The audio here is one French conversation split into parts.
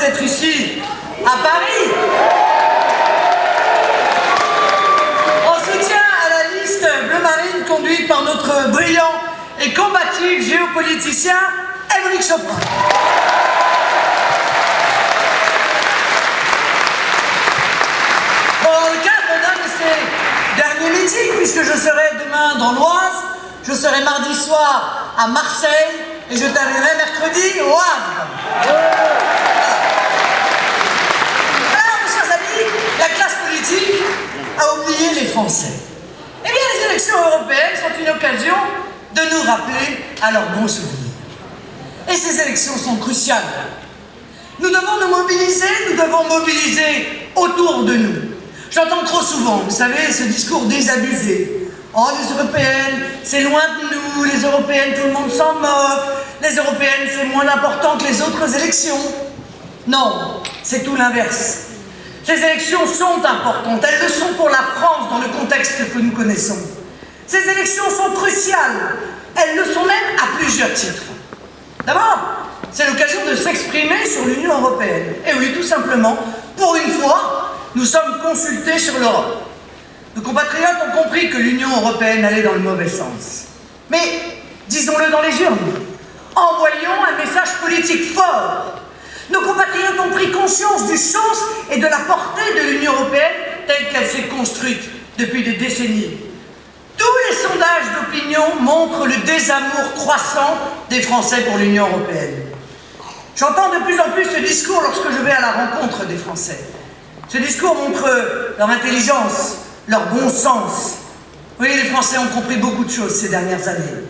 d'être ici, à Paris, en soutien à la liste bleu marine conduite par notre brillant et combatif géopoliticien Aymeric Chopin. Dans le cadre d'un de ces derniers meetings, puisque je serai demain dans l'Oise, je serai mardi soir à Marseille et je terminerai mercredi au Havre. Alors, mes chers amis, la classe politique a oublié les Français. Eh bien, les élections européennes sont une occasion de nous rappeler à leurs bons souvenirs. Et ces élections sont cruciales. Nous devons nous mobiliser, nous devons mobiliser autour de nous. J'entends trop souvent, vous savez, ce discours désabusé. Oh, les Européennes, c'est loin de nous, les Européennes, tout le monde s'en moque, les Européennes, c'est moins important que les autres élections. Non, c'est tout l'inverse. Ces élections sont importantes, elles le sont pour la France dans le contexte que nous connaissons. Ces élections sont cruciales, elles le sont même à plusieurs titres. D'abord, c'est l'occasion de s'exprimer sur l'Union européenne. Et oui, tout simplement, pour une fois, nous sommes consultés sur l'Europe. Nos compatriotes ont compris que l'Union européenne allait dans le mauvais sens. Mais, disons-le dans les urnes, envoyons un message politique fort. Nos compatriotes ont pris conscience du sens et de la portée de l'Union européenne telle qu'elle s'est construite depuis des décennies. Tous les sondages d'opinion montrent le désamour croissant des Français pour l'Union européenne. J'entends de plus en plus ce discours lorsque je vais à la rencontre des Français. Ce discours montre leur intelligence, leur bon sens. Oui, les Français ont compris beaucoup de choses ces dernières années.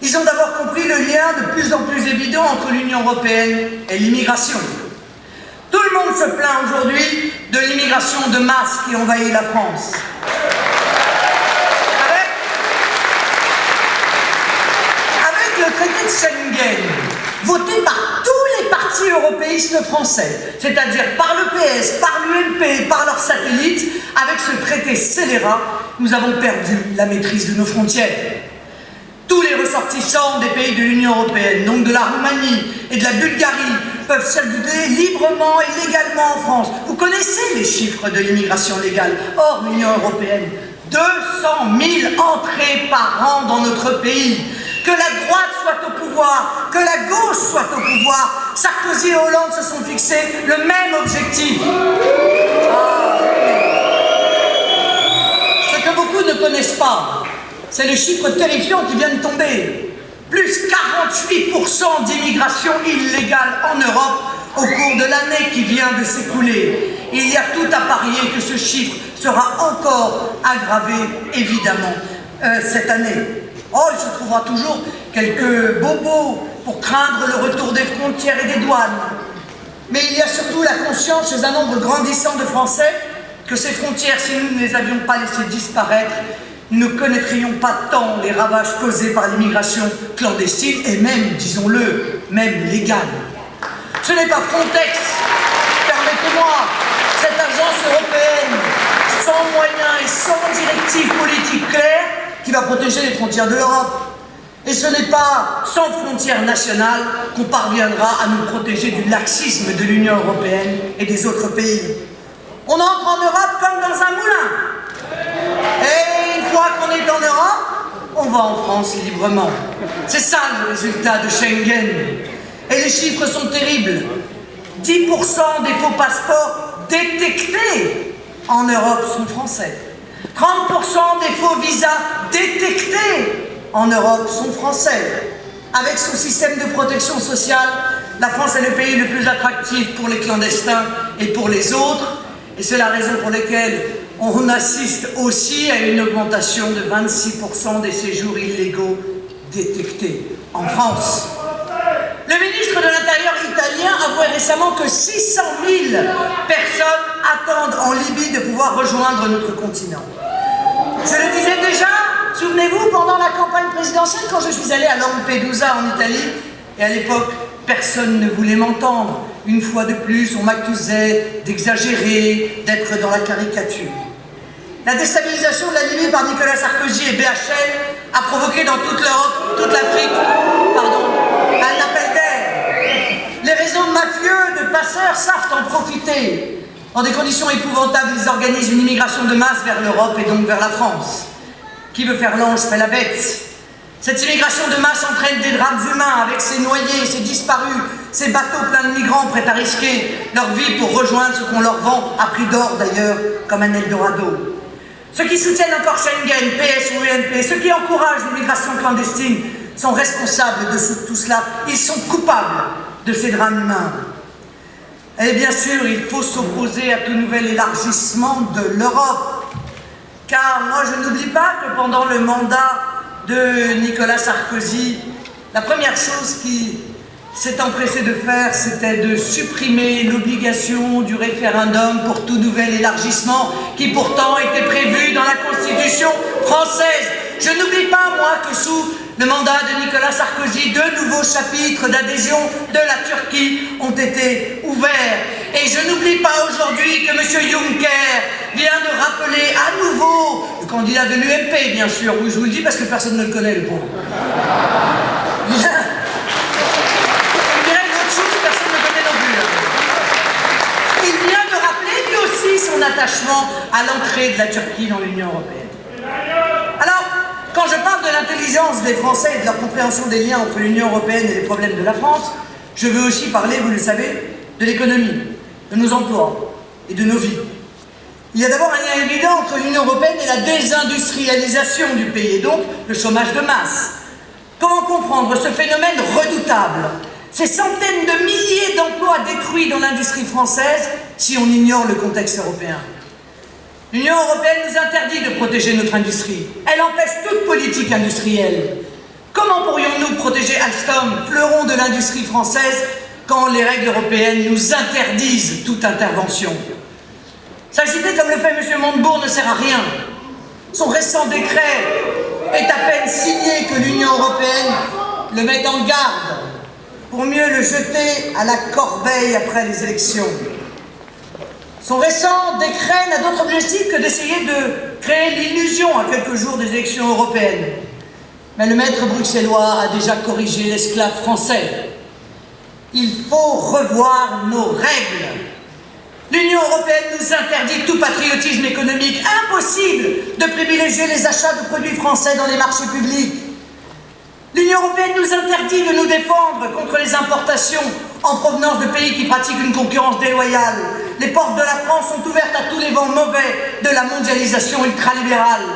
Ils ont d'abord compris le lien de plus en plus évident entre l'Union européenne et l'immigration. Tout le monde se plaint aujourd'hui de l'immigration de masse qui envahit la France. Avec le traité de Schengen, voté par tous les partis européistes français, c'est-à-dire par le PS, par l'UMP, par leurs satellites, avec ce traité scélérat, nous avons perdu la maîtrise de nos frontières. Tous les ressortissants des pays de l'Union européenne, donc de la Roumanie et de la Bulgarie, peuvent circuler librement et légalement en France. Vous connaissez les chiffres de l'immigration légale hors l'Union européenne. 200 000 entrées par an dans notre pays. Que la droite soit au pouvoir, que la gauche soit au pouvoir, Sarkozy et Hollande se sont fixés le même objectif. Ce que beaucoup ne connaissent pas, c'est le chiffre terrifiant qui vient de tomber. Plus 48% d'immigration illégale en Europe au cours de l'année qui vient de s'écouler. Il y a tout à parier que ce chiffre sera encore aggravé, évidemment, cette année. Oh, il se trouvera toujours quelques bobos pour craindre le retour des frontières et des douanes. Mais il y a surtout la conscience chez un nombre grandissant de Français que ces frontières, si nous ne les avions pas laissées disparaître, nous ne connaîtrions pas tant les ravages causés par l'immigration clandestine et même, disons-le, même légale. Ce n'est pas Frontex, permettez-moi, cette agence européenne sans moyens et sans directive politique claire qui va protéger les frontières de l'Europe. Et ce n'est pas sans frontières nationales qu'on parviendra à nous protéger du laxisme de l'Union européenne et des autres pays. On entre en Europe comme dans un moulin. Et une fois qu'on est en Europe, on va en France librement. C'est ça le résultat de Schengen. Et les chiffres sont terribles. 10% des faux passeports détectés en Europe sont français. 30% des faux visas détectés en Europe sont français. Avec son système de protection sociale, la France est le pays le plus attractif pour les clandestins et pour les autres. Et c'est la raison pour laquelle on assiste aussi à une augmentation de 26% des séjours illégaux détectés en France. Le ministre de l'Intérieur italien avouait récemment que 600 000 personnes attendent en Libye de pouvoir rejoindre notre continent. Je le disais déjà, souvenez-vous, pendant la campagne présidentielle, quand je suis allé à Lampedusa en Italie, et à l'époque, personne ne voulait m'entendre. Une fois de plus, on m'accusait d'exagérer, d'être dans la caricature. La déstabilisation de la Libye par Nicolas Sarkozy et BHL a provoqué dans toute l'Europe, toute l'Afrique, un appel d'air. Les réseaux de mafieux, de passeurs savent en profiter. Dans des conditions épouvantables, ils organisent une immigration de masse vers l'Europe et donc vers la France. Qui veut faire l'ange fait la bête. Cette immigration de masse entraîne des drames humains avec ces noyés, ces disparus, ces bateaux pleins de migrants prêts à risquer leur vie pour rejoindre ce qu'on leur vend, à prix d'or d'ailleurs, comme un Eldorado. Ceux qui soutiennent encore Schengen, PS ou UMP, ceux qui encouragent l'immigration clandestine sont responsables de tout cela. Ils sont coupables de ces drames humains. Et bien sûr, il faut s'opposer à tout nouvel élargissement de l'Europe. Car moi, je n'oublie pas que pendant le mandat de Nicolas Sarkozy, la première chose qu'il s'est empressé de faire, c'était de supprimer l'obligation du référendum pour tout nouvel élargissement qui pourtant était prévu dans la Constitution française. Je n'oublie pas, moi, que sous le mandat de Nicolas Sarkozy, 2 nouveaux chapitres d'adhésion de la Turquie ont été ouverts. Et je n'oublie pas aujourd'hui que M. Juncker vient de rappeler à nouveau, le candidat de l'UMP, bien sûr, oui, je vous le dis parce que personne ne le connaît, le pauvre. Il vient de rappeler lui aussi son attachement à l'entrée de la Turquie dans l'Union européenne. Alors, quand je parle de l'intelligence des Français et de leur compréhension des liens entre l'Union européenne et les problèmes de la France, je veux aussi parler, vous le savez, de l'économie, de nos emplois et de nos vies. Il y a d'abord un lien évident entre l'Union européenne et la désindustrialisation du pays, et donc le chômage de masse. Comment comprendre ce phénomène redoutable, ces centaines de milliers d'emplois détruits dans l'industrie française, si on ignore le contexte européen? L'Union européenne nous interdit de protéger notre industrie. Elle empêche toute politique industrielle. Comment pourrions-nous protéger Alstom, fleuron de l'industrie française, quand les règles européennes nous interdisent toute intervention? S'agiter comme le fait M. Montebourg ne sert à rien. Son récent décret est à peine signé que l'Union européenne le met en garde pour mieux le jeter à la corbeille après les élections. Son récent décret n'a d'autre objectif que d'essayer de créer l'illusion à quelques jours des élections européennes. Mais le maître bruxellois a déjà corrigé l'esclave français. Il faut revoir nos règles. L'Union européenne nous interdit tout patriotisme économique. Impossible de privilégier les achats de produits français dans les marchés publics. L'Union européenne nous interdit de nous défendre contre les importations en provenance de pays qui pratiquent une concurrence déloyale. Les portes de la France sont ouvertes à tous les vents mauvais de la mondialisation ultralibérale.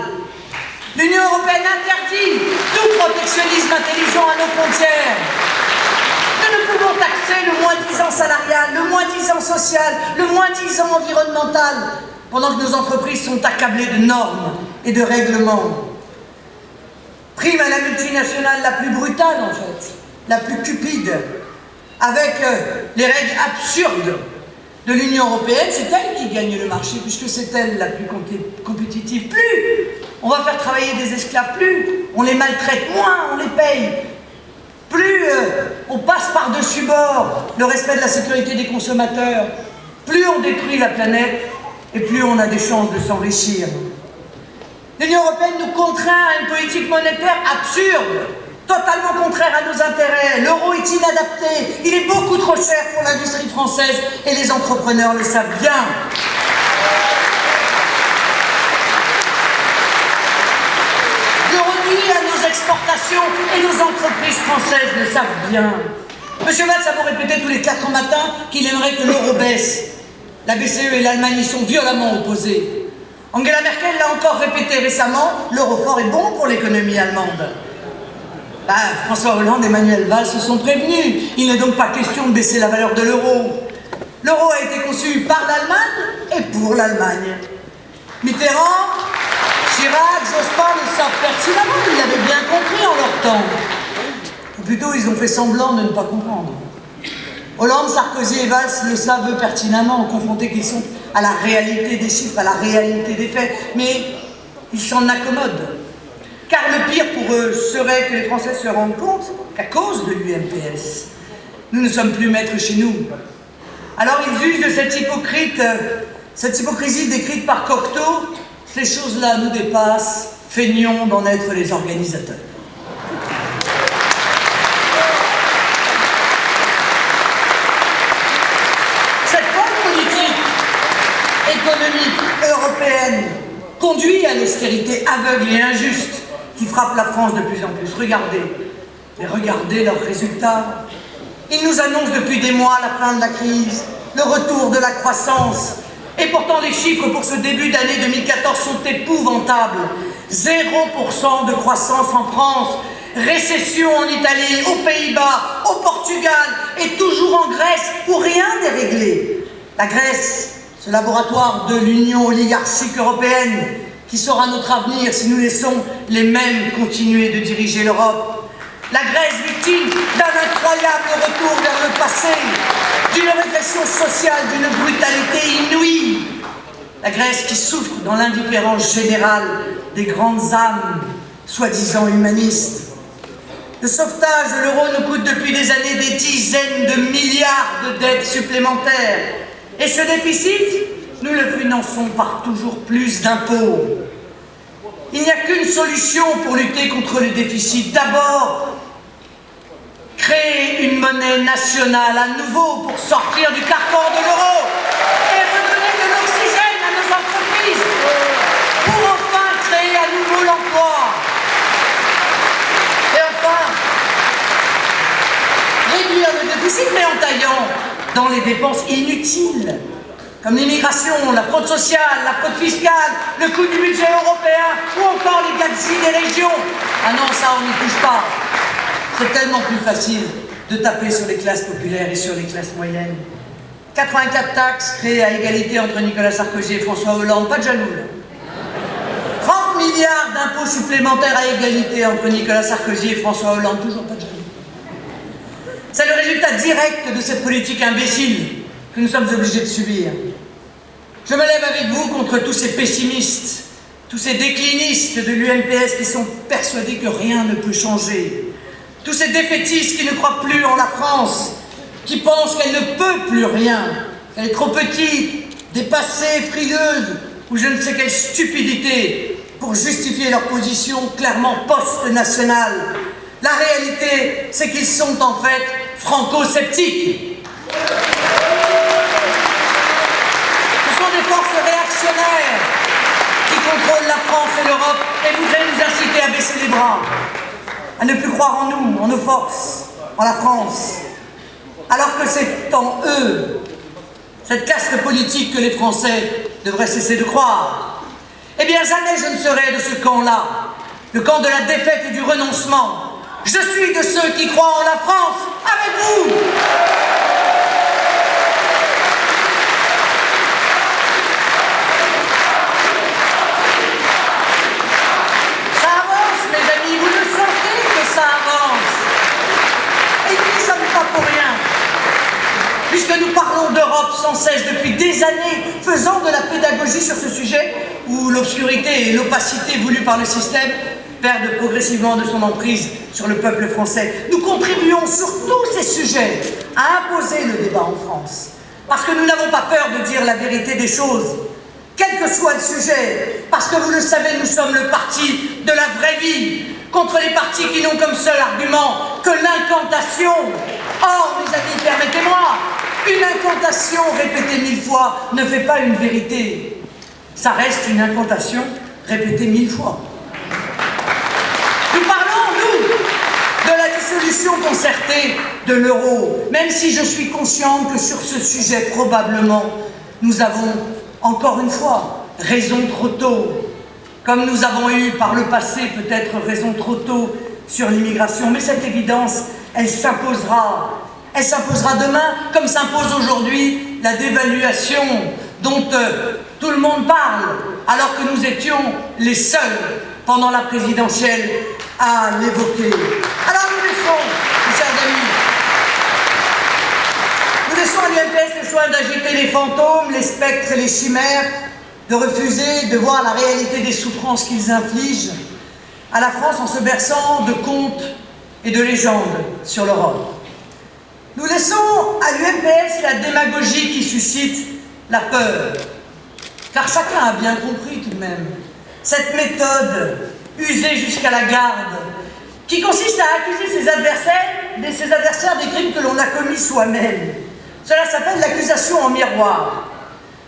L'Union européenne interdit tout protectionnisme intelligent à nos frontières. Nous ne pouvons taxer le moins-disant salarial, le moins-disant social, le moins-disant environnemental, pendant que nos entreprises sont accablées de normes et de règlements. Prime à la multinationale la plus brutale, en fait, la plus cupide, avec les règles absurdes de l'Union européenne. C'est elle qui gagne le marché, puisque c'est elle la plus compétitive. Plus on va faire travailler des esclaves, plus on les maltraite, moins on les paye. Plus on passe par-dessus bord le respect de la sécurité des consommateurs, plus on détruit la planète et plus on a des chances de s'enrichir. L'Union européenne nous contraint à une politique monétaire absurde, totalement contraire à nos intérêts. L'euro est inadapté, il est beaucoup trop cher pour l'industrie française et les entrepreneurs le savent bien. Le renuit à nos exportations et nos entreprises françaises le savent bien. M. Valls a beau répéter tous les 4 matins qu'il aimerait que l'euro baisse. La BCE et l'Allemagne y sont violemment opposées. Angela Merkel l'a encore répété récemment, l'euro fort est bon pour l'économie allemande. François Hollande et Manuel Valls se sont prévenus. Il n'est donc pas question de baisser la valeur de l'euro. L'euro a été conçu par l'Allemagne et pour l'Allemagne. Mitterrand, Chirac, Jospin le savent pertinemment, ils l'avaient bien compris en leur temps. Ou plutôt, ils ont fait semblant de ne pas comprendre. Hollande, Sarkozy et Valls le savent pertinemment, confrontés qu'ils sont à la réalité des chiffres, à la réalité des faits, mais ils s'en accommodent. Car le pire pour eux serait que les Français se rendent compte qu'à cause de l'UMPS, nous ne sommes plus maîtres chez nous. Alors ils usent de cette hypocrisie décrite par Cocteau. Ces choses-là nous dépassent, feignons d'en être les organisateurs. Cette économique européenne conduit à l'austérité aveugle et injuste qui frappe la France de plus en plus. Regardez, et regardez leurs résultats. Ils nous annoncent depuis des mois la fin de la crise, le retour de la croissance. Et pourtant, les chiffres pour ce début d'année 2014 sont épouvantables. 0% de croissance en France, récession en Italie, aux Pays-Bas, au Portugal et toujours en Grèce où rien n'est réglé. La Grèce, ce laboratoire de l'Union oligarchique européenne qui sera notre avenir si nous laissons les mêmes continuer de diriger l'Europe. La Grèce victime d'un incroyable retour vers le passé, d'une régression sociale, d'une brutalité inouïe. La Grèce qui souffre dans l'indifférence générale des grandes âmes, soi-disant humanistes. Le sauvetage de l'euro nous coûte depuis des années des dizaines de milliards de dettes supplémentaires. Et ce déficit, nous le finançons par toujours plus d'impôts. Il n'y a qu'une solution pour lutter contre le déficit. D'abord, créer une monnaie nationale à nouveau pour sortir du carcan de l'euro et redonner de l'oxygène à nos entreprises pour enfin créer à nouveau l'emploi. Et enfin, réduire le déficit, mais en taillant dans les dépenses inutiles, comme l'immigration, la fraude sociale, la fraude fiscale, le coût du budget européen ou encore les gabegies des régions. Ah non, ça on n'y touche pas. C'est tellement plus facile de taper sur les classes populaires et sur les classes moyennes. 84 taxes créées à égalité entre Nicolas Sarkozy et François Hollande, pas de jaloux. 30 milliards d'impôts supplémentaires à égalité entre Nicolas Sarkozy et François Hollande, toujours pas de jaloux. C'est le résultat direct de cette politique imbécile que nous sommes obligés de subir. Je me lève avec vous contre tous ces pessimistes, tous ces déclinistes de l'UMPS qui sont persuadés que rien ne peut changer. Tous ces défaitistes qui ne croient plus en la France, qui pensent qu'elle ne peut plus rien, qu'elle est trop petite, dépassée, frileuse, ou je ne sais quelle stupidité, pour justifier leur position clairement post-nationale. La réalité, c'est qu'ils sont en fait franco-sceptiques. Ce sont des forces réactionnaires qui contrôlent la France et l'Europe et voudraient nous inciter à baisser les bras, à ne plus croire en nous, en nos forces, en la France. Alors que c'est en eux, cette caste politique, que les Français devraient cesser de croire. Eh bien, jamais je ne serai de ce camp-là, le camp de la défaite et du renoncement. Je suis de ceux qui croient en la France, avec vous. Ça avance, mes amis, vous le sentez que ça avance. Et nous ne sommes pas pour rien. Puisque nous parlons d'Europe sans cesse depuis des années, faisant de la pédagogie sur ce sujet, où l'obscurité et l'opacité voulues par le système perdent progressivement de son emprise sur le peuple français. Nous contribuons sur tous ces sujets à imposer le débat en France, parce que nous n'avons pas peur de dire la vérité des choses, quel que soit le sujet, parce que vous le savez, nous sommes le parti de la vraie vie, contre les partis qui n'ont comme seul argument que l'incantation. Or, mes amis, permettez-moi, une incantation répétée 1000 fois ne fait pas une vérité. Ça reste une incantation répétée 1000 fois. Nous parlons, nous, de la dissolution concertée de l'euro, même si je suis consciente que sur ce sujet, probablement, nous avons, encore une fois, raison trop tôt, comme nous avons eu par le passé peut-être raison trop tôt sur l'immigration. Mais cette évidence, elle s'imposera. Elle s'imposera demain, comme s'impose aujourd'hui la dévaluation dont tout le monde parle, alors que nous étions les seuls pendant la présidentielle à l'évoquer. Alors nous laissons, mes chers amis, nous laissons à l'UMPS le soin d'agiter les fantômes, les spectres et les chimères, de refuser de voir la réalité des souffrances qu'ils infligent à la France en se berçant de contes et de légendes sur l'Europe. Nous laissons à l'UMPS la démagogie qui suscite la peur, car chacun a bien compris tout de même cette méthode usée jusqu'à la garde, qui consiste à accuser ses adversaires des crimes que l'on a commis soi-même. Cela s'appelle l'accusation en miroir.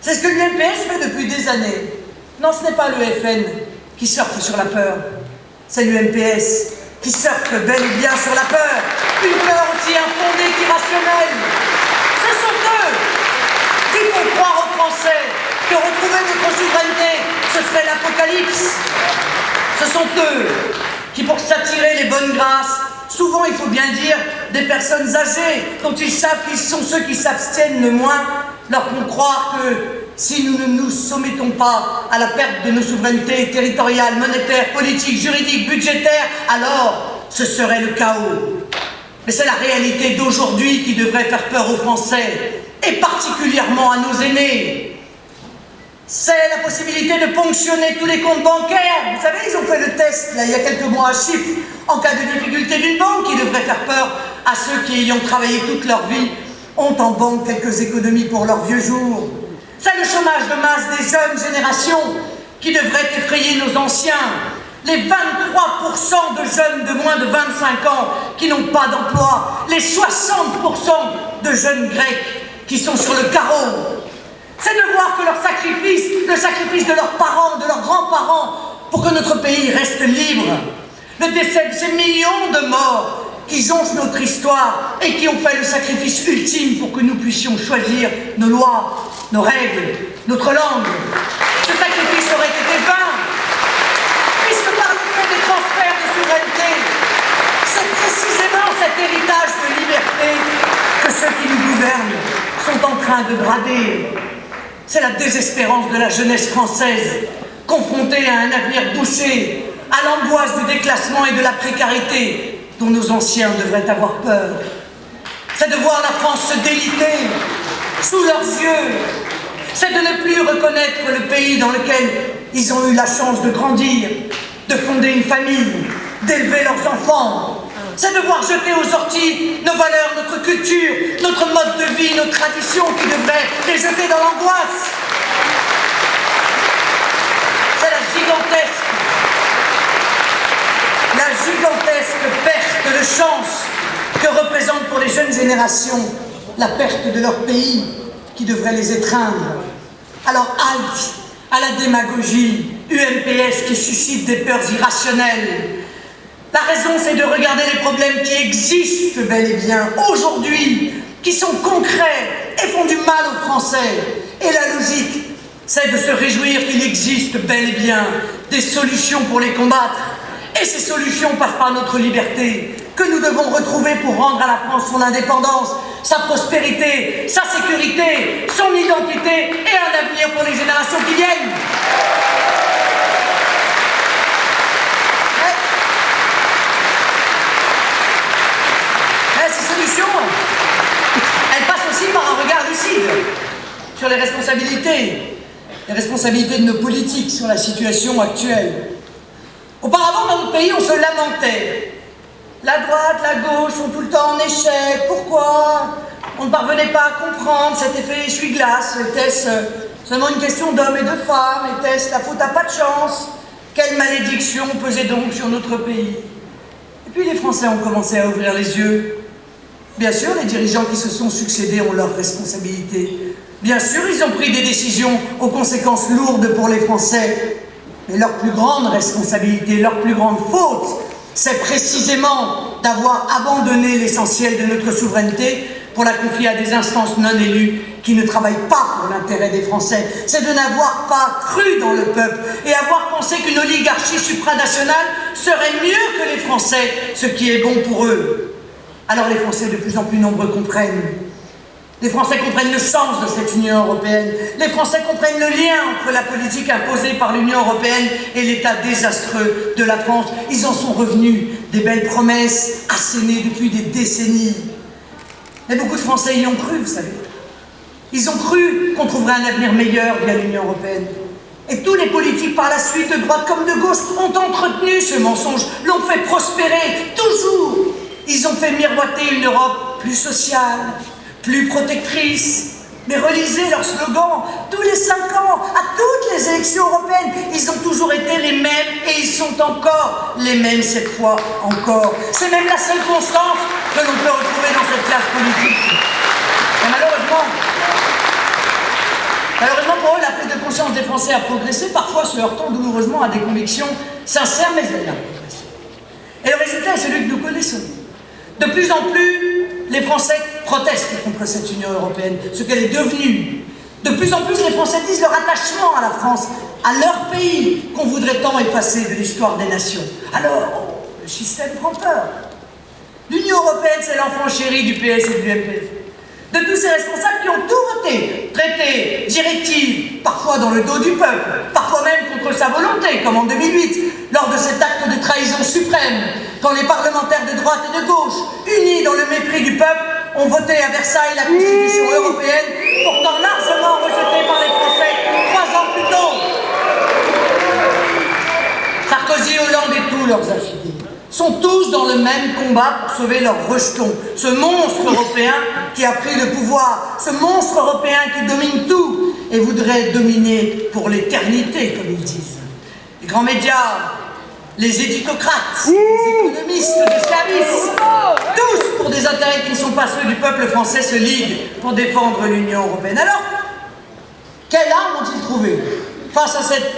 C'est ce que l'UMPS fait depuis des années. Non, ce n'est pas le FN qui surfe sur la peur. C'est l'UMPS qui surfe bel et bien sur la peur. Une peur aussi infondée qu'irrationnelle. Ce sont eux qui font croire aux Français que retrouver notre souveraineté, ce serait l'apocalypse. Ce sont eux qui, pour s'attirer les bonnes grâces, souvent, il faut bien le dire, des personnes âgées dont ils savent qu'ils sont ceux qui s'abstiennent le moins, leur font croire que si nous ne nous soumettons pas à la perte de nos souverainetés territoriales, monétaires, politiques, juridiques, budgétaires, alors ce serait le chaos. Mais c'est la réalité d'aujourd'hui qui devrait faire peur aux Français, et particulièrement à nos aînés. C'est la possibilité de ponctionner tous les comptes bancaires. Vous savez, ils ont fait le test, là, il y a quelques mois à Chypre, en cas de difficulté d'une banque, qui devrait faire peur à ceux qui, ayant travaillé toute leur vie, ont en banque quelques économies pour leurs vieux jours. C'est le chômage de masse des jeunes générations qui devrait effrayer nos anciens. Les 23% de jeunes de moins de 25 ans qui n'ont pas d'emploi. Les 60% de jeunes grecs qui sont sur le carreau. C'est de voir que leur sacrifice, le sacrifice de leurs parents, de leurs grands-parents, pour que notre pays reste libre, le décès de ces millions de morts qui jonchent notre histoire et qui ont fait le sacrifice ultime pour que nous puissions choisir nos lois, nos règles, notre langue. Ce sacrifice aurait été vain, puisque par le fait des transferts de souveraineté, c'est précisément cet héritage de liberté que ceux qui nous gouvernent sont en train de brader. C'est la désespérance de la jeunesse française, confrontée à un avenir bouché, à l'angoisse du déclassement et de la précarité dont nos anciens devraient avoir peur. C'est de voir la France se déliter sous leurs yeux. C'est de ne plus reconnaître le pays dans lequel ils ont eu la chance de grandir, de fonder une famille, d'élever leurs enfants. C'est de voir jeter aux orties nos valeurs, notre culture, notre mode de vie, nos traditions qui devraient les jeter dans l'angoisse. C'est la gigantesque perte de chance que représente pour les jeunes générations la perte de leur pays qui devrait les étreindre. Alors halte à la démagogie UMPS qui suscite des peurs irrationnelles. La raison, c'est de regarder les problèmes qui existent bel et bien aujourd'hui, qui sont concrets et font du mal aux Français. Et la logique, c'est de se réjouir qu'il existe bel et bien des solutions pour les combattre. Et ces solutions passent par notre liberté, que nous devons retrouver pour rendre à la France son indépendance, sa prospérité, sa sécurité, son identité et un avenir pour les générations qui viennent. Ces solutions, elles passent aussi par un regard lucide sur les responsabilités de nos politiques sur la situation actuelle. Auparavant, dans notre pays, on se lamentait. La droite, la gauche sont tout le temps en échec. Pourquoi? On ne parvenait pas à comprendre cet effet essuie-glace. Était-ce seulement une question d'hommes et de femmes? Était-ce la faute à pas de chance? Quelle malédiction pesait donc sur notre pays? Et puis les Français ont commencé à ouvrir les yeux. Bien sûr, les dirigeants qui se sont succédés ont leurs responsabilités. Bien sûr, ils ont pris des décisions aux conséquences lourdes pour les Français. Mais leur plus grande responsabilité, leur plus grande faute, c'est précisément d'avoir abandonné l'essentiel de notre souveraineté pour la confier à des instances non élues qui ne travaillent pas pour l'intérêt des Français. C'est de n'avoir pas cru dans le peuple et avoir pensé qu'une oligarchie supranationale serait mieux que les Français, ce qui est bon pour eux. Alors les Français de plus en plus nombreux comprennent. Les Français comprennent le sens de cette Union européenne. Les Français comprennent le lien entre la politique imposée par l'Union européenne et l'état désastreux de la France. Ils en sont revenus des belles promesses assénées depuis des décennies. Mais beaucoup de Français y ont cru, vous savez. Ils ont cru qu'on trouverait un avenir meilleur via l'Union européenne. Et tous les politiques par la suite, de droite comme de gauche, ont entretenu ce mensonge, l'ont fait prospérer, toujours. Ils ont fait miroiter une Europe plus sociale, plus protectrice. Mais relisez leur slogan, tous les 5 ans, à toutes les élections européennes, ils ont toujours été les mêmes et ils sont encore les mêmes cette fois encore. C'est même la seule constance que l'on peut retrouver dans cette classe politique. Et malheureusement conscience des Français a progressé, parfois se heurtant douloureusement à des convictions sincères, mais elle a progressé. Et le résultat est celui que nous connaissons. De plus en plus, les Français protestent contre cette Union européenne, ce qu'elle est devenue. De plus en plus, les Français disent leur attachement à la France, à leur pays, qu'on voudrait tant effacer de l'histoire des nations. Alors, le système prend peur. L'Union européenne, c'est l'enfant chéri du PS et de l'UMP. De tous ces responsables qui ont tout voté, traités, directives, parfois dans le dos du peuple, parfois même contre sa volonté, comme en 2008, lors de cet acte de trahison suprême, quand les parlementaires de droite et de gauche, unis dans le mépris du peuple, ont voté à Versailles la Constitution européenne, pourtant largement rejetée par les Français 3 ans plus tôt. Sarkozy, Hollande et tous leurs affidés sont tous dans le même combat pour sauver leur rejeton. Ce monstre européen qui a pris le pouvoir, ce monstre européen qui domine tout et voudrait dominer pour l'éternité, comme ils disent. Les grands médias, les éditocrates, les économistes de service, tous pour des intérêts qui ne sont pas ceux du peuple français se liguent pour défendre l'Union européenne. Alors, quelle arme ont-ils trouvé face à cette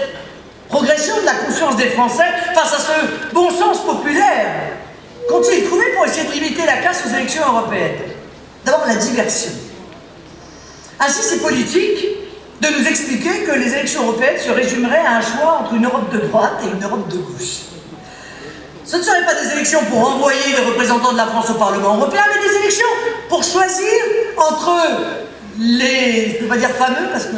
progression de la conscience des Français, face à ce bon sens populaire, qu'ont-ils trouvé pour essayer de limiter la casse aux élections européennes? D'abord, la diversion. Ainsi, c'est politique de nous expliquer que les élections européennes se résumeraient à un choix entre une Europe de droite et une Europe de gauche. Ce ne seraient pas des élections pour envoyer les représentants de la France au Parlement européen, mais des élections pour choisir entre les, je ne peux pas dire fameux parce que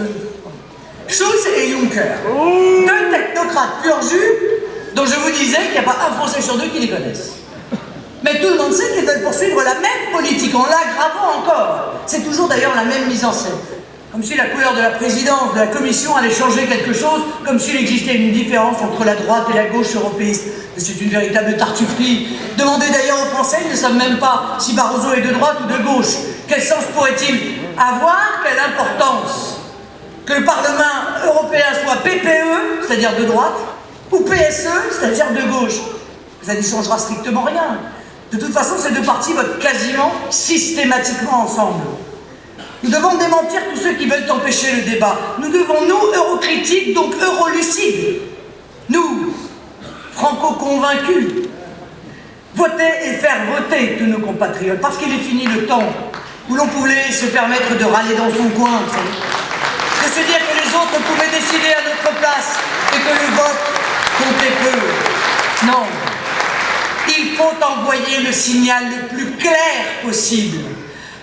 Schulz et Juncker, deux technocrates pur jus dont je vous disais qu'il n'y a pas un Français sur deux qui les connaissent. Mais tout le monde sait qu'ils veulent poursuivre la même politique, en l'aggravant encore. C'est toujours d'ailleurs la même mise en scène. Comme si la couleur de la présidence, de la Commission allait changer quelque chose, comme s'il existait une différence entre la droite et la gauche européiste. Mais c'est une véritable tartufferie. Demandez d'ailleurs aux Français, ils ne savent même pas si Barroso est de droite ou de gauche. Quel sens pourrait-il avoir? Quelle importance? Que le Parlement européen soit PPE, c'est-à-dire de droite, ou PSE, c'est-à-dire de gauche. Ça n'y changera strictement rien. De toute façon, ces deux partis votent quasiment systématiquement ensemble. Nous devons démentir tous ceux qui veulent empêcher le débat. Nous devons, nous, eurocritiques, donc eurolucides, nous, franco-convaincus, voter et faire voter tous nos compatriotes, parce qu'il est fini le temps où l'on pouvait se permettre de râler dans son coin, vous savez. De se dire que les autres pouvaient décider à notre place et que le vote comptait peu. Non. Il faut envoyer le signal le plus clair possible.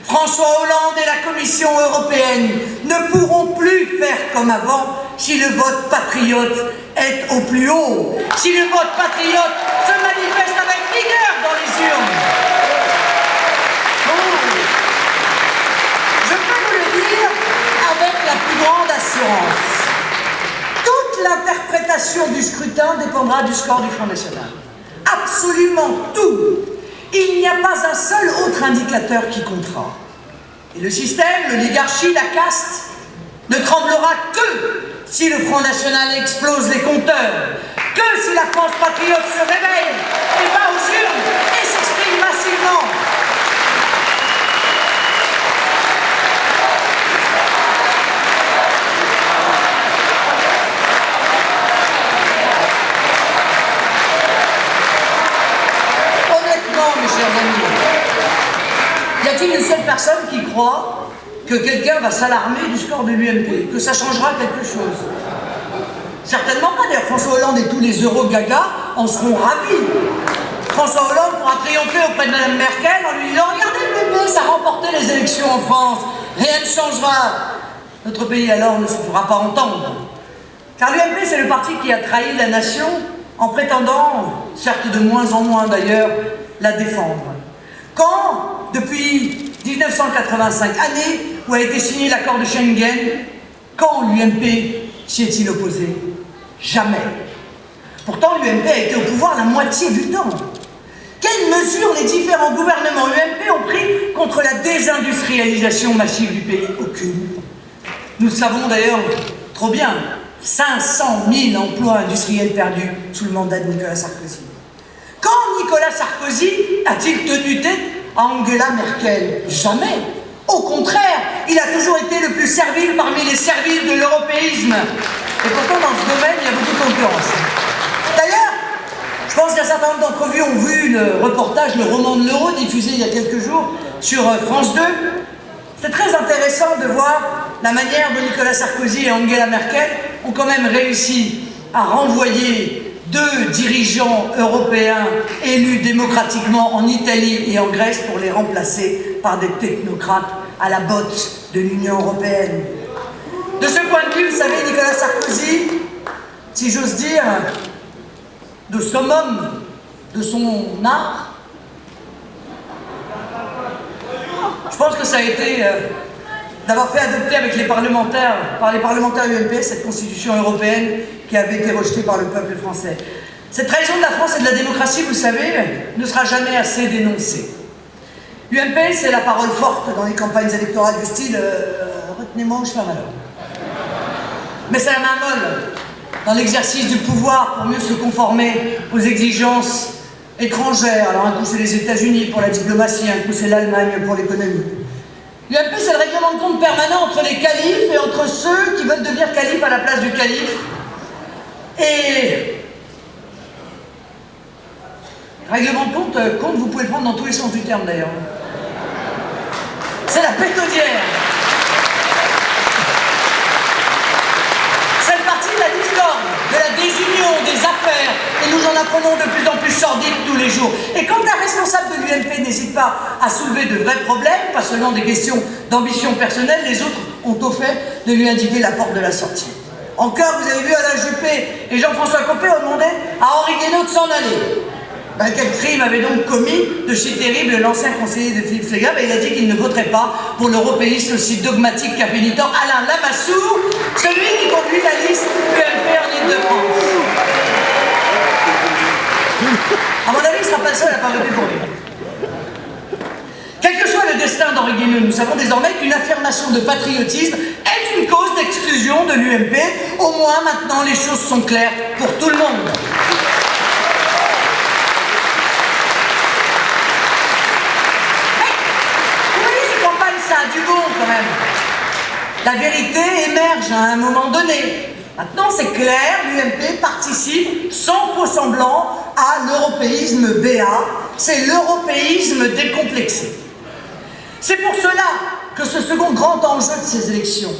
François Hollande et la Commission européenne ne pourront plus faire comme avant si le vote patriote est au plus haut. Si le vote patriote se manifeste avec vigueur dans les urnes. Je peux vous le dire avec la plus grande assurance. Toute l'interprétation du scrutin dépendra du score du Front National. Absolument tout. Il n'y a pas un seul autre indicateur qui comptera. Et le système, l'oligarchie, la caste, ne tremblera que si le Front National explose les compteurs, que si la France patriote se réveille et va aux urnes et s'exprime massivement. Mes chers amis, y a-t-il une seule personne qui croit que quelqu'un va s'alarmer du score de l'UMP, que ça changera quelque chose? Certainement pas. D'ailleurs, François Hollande et tous les euro-gagas en seront ravis. François Hollande pourra triompher auprès de Mme Merkel en lui disant « Regardez, l'UMP, ça a remporté les élections en France, rien ne changera. » Notre pays alors ne se fera pas entendre. Car l'UMP, c'est le parti qui a trahi la nation en prétendant, certes de moins en moins d'ailleurs, la défendre. Quand, depuis 1985, année où a été signé l'accord de Schengen, quand l'UMP s'y est-il opposé? Jamais. Pourtant, l'UMP a été au pouvoir la moitié du temps. Quelles mesures les différents gouvernements UMP ont pris contre la désindustrialisation massive du pays? Aucune. Nous le savons d'ailleurs trop bien. 500 000 emplois industriels perdus sous le mandat de Nicolas Sarkozy. Quand Nicolas Sarkozy a-t-il tenu tête à Angela Merkel? Jamais. Au contraire, il a toujours été le plus servile parmi les serviles de l'européisme. Et pourtant, dans ce domaine, il y a beaucoup de concurrence. D'ailleurs, je pense qu'un certain nombre d'entre vous ont vu le reportage, le roman de l'euro, diffusé il y a quelques jours sur France 2. C'est très intéressant de voir la manière dont Nicolas Sarkozy et Angela Merkel ont quand même réussi à renvoyer deux dirigeants européens élus démocratiquement en Italie et en Grèce pour les remplacer par des technocrates à la botte de l'Union européenne. De ce point de vue, vous savez, Nicolas Sarkozy, si j'ose dire, de summum de son art, je pense que ça a été d'avoir fait adopter avec par les parlementaires UMP cette constitution européenne qui avait été rejetée par le peuple français. Cette trahison de la France et de la démocratie, vous savez, ne sera jamais assez dénoncée. L'UMP, c'est la parole forte dans les campagnes électorales du style retenez-moi ou je fais un malheur. Mais c'est la main molle dans l'exercice du pouvoir pour mieux se conformer aux exigences étrangères. Alors un coup c'est les États-Unis pour la diplomatie, un coup c'est l'Allemagne pour l'économie. L'UMP, c'est le règlement de compte permanent entre les califes et entre ceux qui veulent devenir califes à la place du calife. Et règlement de compte, vous pouvez le prendre dans tous les sens du terme d'ailleurs. C'est la pétaudière. C'est le parti de la discorde, de la désunion, des affaires, et nous en apprenons de plus en plus sordides tous les jours. Et quand un responsable de l'UMP n'hésite pas à soulever de vrais problèmes, pas seulement des questions d'ambition personnelle, les autres ont au fait de lui indiquer la porte de la sortie. Encore, vous avez vu Alain Juppé et Jean-François Copé ont demandé à Henri Guénaud de s'en aller. Quel crime avait donc commis de si terrible l'ancien conseiller de Philippe Séguin? Il a dit qu'il ne voterait pas pour l'européiste aussi dogmatique qu'appénitent Alain Lamassoure, celui qui conduit la liste UMP en Ile-de-France. À mon avis, il ne sera pas le seul à pas voter pour lui. Quel que soit le destin d'Henri Guénaud, nous savons désormais qu'une affirmation de patriotisme est une cause d'exclusion de l'UMP. Au moins, maintenant, les choses sont claires pour tout le monde. Du bon quand même. La vérité émerge à un moment donné. Maintenant c'est clair, l'UMP participe sans faux semblant à l'européisme BA. C'est l'européisme décomplexé. C'est pour cela que ce second grand enjeu de ces élections,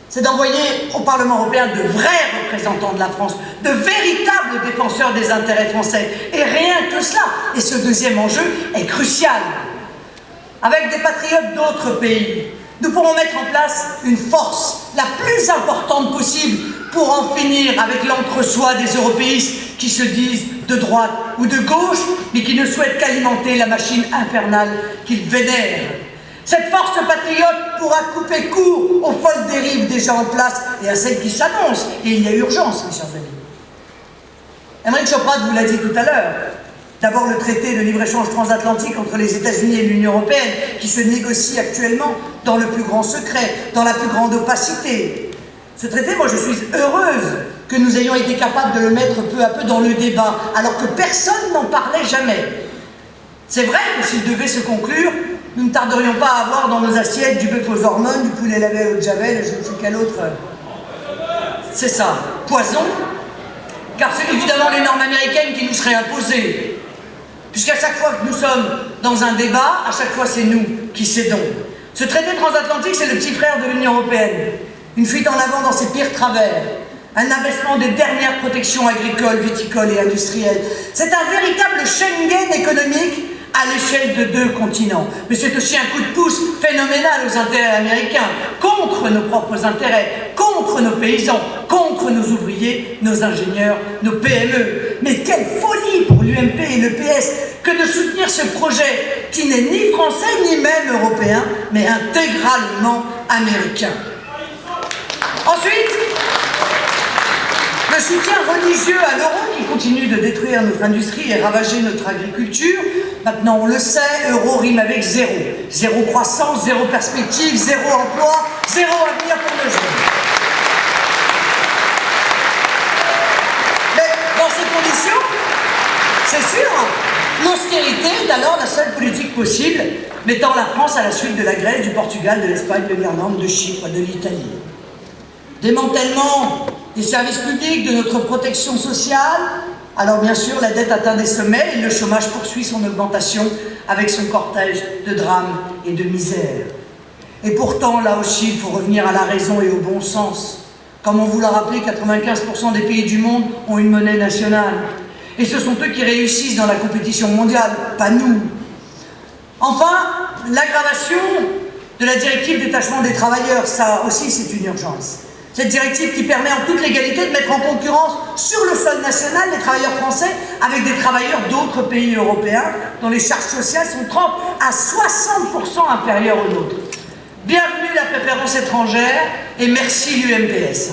c'est d'envoyer au Parlement européen de vrais représentants de la France, de véritables défenseurs des intérêts français. Et rien que cela. Et ce deuxième enjeu est crucial. Avec des patriotes d'autres pays, nous pourrons mettre en place une force la plus importante possible pour en finir avec l'entre-soi des européistes qui se disent de droite ou de gauche, mais qui ne souhaitent qu'alimenter la machine infernale qu'ils vénèrent. Cette force patriote pourra couper court aux folles dérives déjà en place et à celles qui s'annoncent. Et il y a urgence, mes chers amis. Émeric Choprat vous l'a dit tout à l'heure. D'abord le traité de libre-échange transatlantique entre les États-Unis et l'Union européenne qui se négocie actuellement dans le plus grand secret, dans la plus grande opacité. Ce traité, moi je suis heureuse que nous ayons été capables de le mettre peu à peu dans le débat, alors que personne n'en parlait jamais. C'est vrai que s'il devait se conclure, nous ne tarderions pas à avoir dans nos assiettes du bœuf aux hormones, du poulet lavé à l'eau de Javel, et je ne sais quel autre. C'est ça, poison, car c'est évidemment les normes américaines qui nous seraient imposées. Puisqu'à chaque fois que nous sommes dans un débat, à chaque fois c'est nous qui cédons. Ce traité transatlantique, c'est le petit frère de l'Union européenne. Une fuite en avant dans ses pires travers. Un abaissement des dernières protections agricoles, viticoles et industrielles. C'est un véritable Schengen économique à l'échelle de 2 continents. Mais c'est aussi un coup de pouce phénoménal aux intérêts américains, contre nos propres intérêts, contre nos paysans, contre nos ouvriers, nos ingénieurs, nos PME. Mais quelle folie pour l'UMP et le PS que de soutenir ce projet qui n'est ni français ni même européen, mais intégralement américain. Ensuite, le soutien religieux à l'euro qui continue de détruire notre industrie et ravager notre agriculture. Maintenant, on le sait, euro rime avec zéro. Zéro croissance, zéro perspective, zéro emploi, zéro avenir pour nos jeunes. Mais dans ces conditions, c'est sûr, L'austérité est alors la seule politique possible, mettant la France à la suite de la Grèce, du Portugal, de l'Espagne, de l'Irlande, de Chypre, de l'Italie. Démantèlement des services publics, de notre protection sociale. Alors bien sûr, la dette atteint des sommets et le chômage poursuit son augmentation avec son cortège de drames et de misère. Et pourtant, là aussi, il faut revenir à la raison et au bon sens. Comme on vous l'a rappelé, 95% des pays du monde ont une monnaie nationale. Et ce sont eux qui réussissent dans la compétition mondiale, pas nous. Enfin, l'aggravation de la directive détachement des travailleurs, ça aussi c'est une urgence. Cette directive qui permet en toute légalité de mettre en concurrence sur le sol national les travailleurs français avec des travailleurs d'autres pays européens dont les charges sociales sont 30 à 60% inférieures aux nôtres. Bienvenue la préférence étrangère et merci l'UMPS.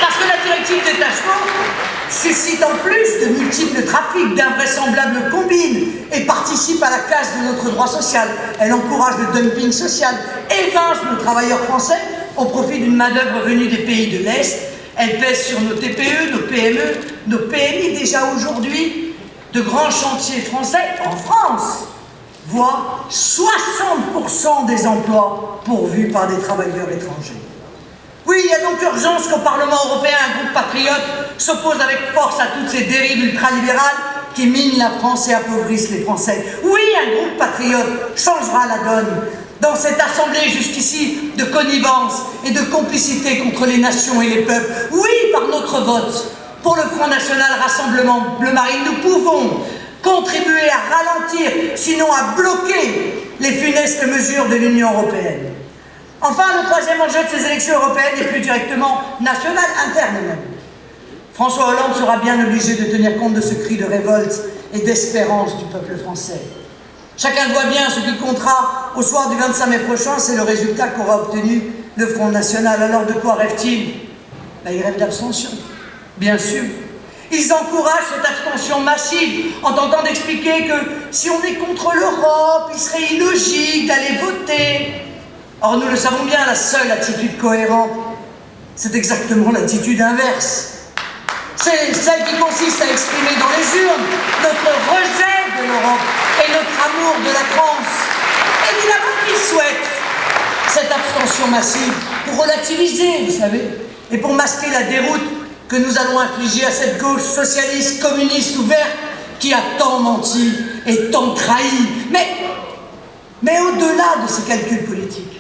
Parce que la directive détachement suscite en plus de multiples trafics, d'invraisemblables combines et participe à la casse de notre droit social. Elle encourage le dumping social, évince nos travailleurs français au profit d'une main-d'œuvre venue des pays de l'Est. Elle pèse sur nos TPE, nos PME, nos PMI déjà aujourd'hui. De grands chantiers français en France voient 60% des emplois pourvus par des travailleurs étrangers. Oui, il y a donc urgence qu'au Parlement européen, un groupe patriote s'oppose avec force à toutes ces dérives ultralibérales qui minent la France et appauvrissent les Français. Oui, un groupe patriote changera la donne dans cette assemblée jusqu'ici de connivence et de complicité contre les nations et les peuples. Oui, par notre vote pour le Front National Rassemblement Bleu Marine, nous pouvons contribuer à ralentir, sinon à bloquer les funestes mesures de l'Union européenne. Enfin, le troisième enjeu de ces élections européennes est plus directement national, interne même. François Hollande sera bien obligé de tenir compte de ce cri de révolte et d'espérance du peuple français. Chacun voit bien ce qui comptera au soir du 25 mai prochain, c'est le résultat qu'aura obtenu le Front National. Alors de quoi rêve-t-il? Il rêve d'abstention, bien sûr. Ils encouragent cette abstention massive en tentant d'expliquer que si on est contre l'Europe, il serait illogique d'aller voter. Or, nous le savons bien, la seule attitude cohérente, c'est exactement l'attitude inverse. C'est celle qui consiste à exprimer dans les urnes notre rejet de l'Europe et notre amour de la France. Évidemment qu'ils souhaitent cette abstention massive pour relativiser, vous savez, et pour masquer la déroute que nous allons infliger à cette gauche socialiste, communiste, ouverte, qui a tant menti et tant trahi. Mais au-delà de ces calculs politiques,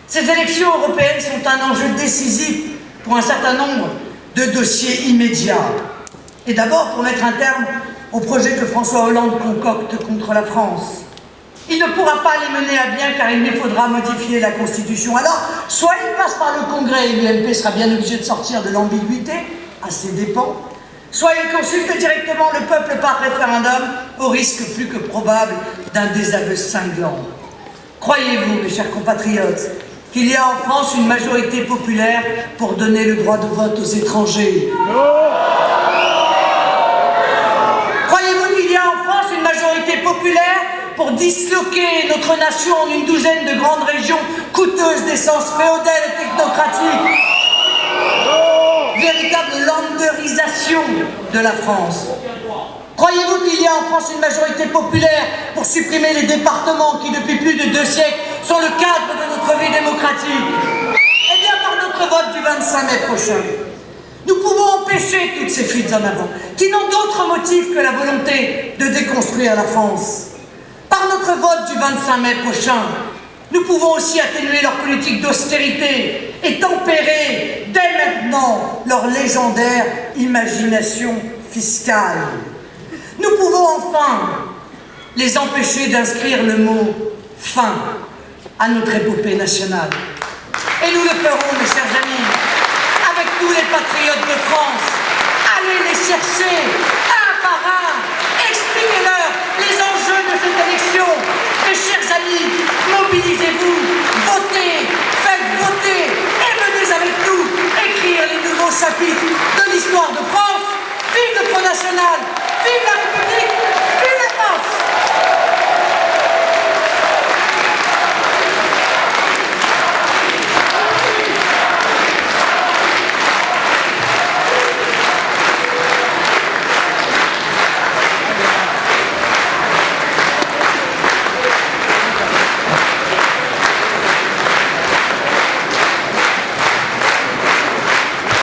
ces élections européennes sont un enjeu décisif pour un certain nombre de dossiers immédiats. Et d'abord pour mettre un terme au projet que François Hollande concocte contre la France. Il ne pourra pas les mener à bien car il lui faudra modifier la Constitution. Alors, soit il passe par le Congrès et l'UMP sera bien obligé de sortir de l'ambiguïté, à ses dépens, soit il consulte directement le peuple par référendum, au risque plus que probable d'un désaveu cinglant. Croyez-vous, mes chers compatriotes, qu'il y a en France une majorité populaire pour donner le droit de vote aux étrangers? Croyez-vous qu'il y a en France une majorité populaire pour disloquer notre nation en une douzaine de grandes régions coûteuses d'essence féodale et technocratique? Véritable landerisation de la France. Croyez-vous qu'il y a en France une majorité populaire pour supprimer les départements qui, depuis plus de 2 siècles, sont le cadre de notre vie démocratique? Eh bien, par notre vote du 25 mai prochain, nous pouvons empêcher toutes ces fuites en avant, qui n'ont d'autre motif que la volonté de déconstruire la France. Par notre vote du 25 mai prochain, nous pouvons aussi atténuer leur politique d'austérité et tempérer dès maintenant leur légendaire imagination fiscale. Nous pouvons enfin les empêcher d'inscrire le mot « fin » à notre épopée nationale. Et nous le ferons, mes chers amis, avec tous les patriotes de France. Allez les chercher